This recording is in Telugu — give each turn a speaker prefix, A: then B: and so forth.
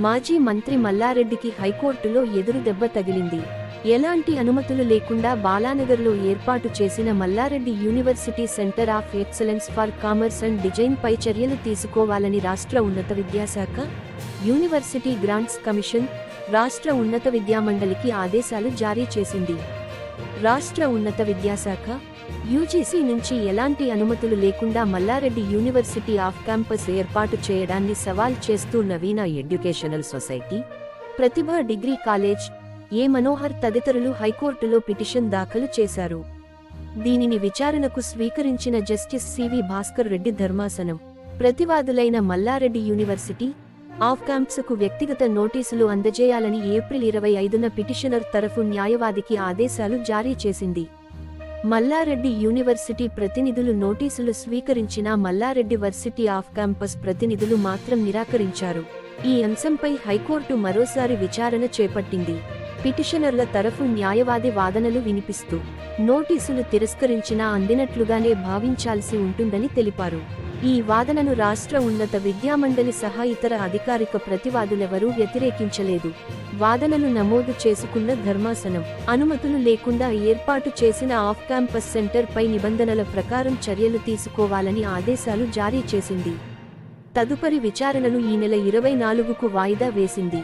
A: మాజీ మంత్రి మల్లారెడ్డికి హైకోర్టులో ఎదురు దెబ్బ తగిలింది. ఎలాంటి అనుమతులు లేకుండా బాలానగర్లో ఏర్పాటు చేసిన Mallareddy university centre of excellence for commerce and design పై చర్యలు తీసుకోవాలని రాష్ట్ర ఉన్నత విద్యాశాఖ, యూనివర్సిటీ గ్రాంట్స్ కమిషన్, రాష్ట్ర ఉన్నత విద్యామండలికి ఆదేశాలు జారీ చేసింది. రాష్ట్ర ఉన్నత విద్యాశాఖ, యూజీసీ నుంచి ఎలాంటి అనుమతులు లేకుండా మల్లారెడ్డి యూనివర్సిటీ ఆఫ్ క్యాంపస్ ఏర్పాటు చేయడాన్ని సవాల్ చేస్తూ నవీన ఎడ్యుకేషనల్ సొసైటీ, ప్రతిభ డిగ్రీ కాలేజ్, ఏ మనోహర్ తదితరులు హైకోర్టులో పిటిషన్ దాఖలు చేశారు. దీనిని విచారణకు స్వీకరించిన జస్టిస్ సివి భాస్కర్ రెడ్డి ధర్మాసనం, ప్రతివాదులైన మల్లారెడ్డి యూనివర్సిటీ ఆఫ్ క్యాంపస్కు వ్యక్తిగత నోటీసులు అందజేయాలని ఏప్రిల్ 25న పిటిషనర్ తరఫు న్యాయవాదికి ఆదేశాలు జారీ చేసింది. మల్లారెడ్డి యూనివర్సిటీ ప్రతినిధులు నోటీసులు స్వీకరించినా మల్లారెడ్డి వర్సిటీ ఆఫ్ క్యాంపస్ ప్రతినిధులు మాత్రం నిరాకరించారు. ఈ అంశంపై హైకోర్టు మరోసారి విచారణ చేపట్టింది. పిటిషనర్ల తరఫు న్యాయవాది వాదనలు వినిపిస్తూ నోటీసులు తిరస్కరించినా అందినట్లుగానే భావించాల్సి ఉంటుందని తెలిపారు. ఈ వాదనను రాష్ట్ర ఉన్నత విద్యామండలి సహా ఇతర అధికారిక ప్రతివాదులెవరూ వ్యతిరేకించలేదు. వాదనలు నమోదు చేసుకున్న ధర్మాసనం, అనుమతులు లేకుండా ఏర్పాటు చేసిన ఆఫ్ క్యాంపస్ సెంటర్ పై నిబంధనల ప్రకారం చర్యలు తీసుకోవాలని ఆదేశాలు జారీ చేసింది. తదుపరి విచారణను ఈ నెల 24కు వాయిదా వేసింది.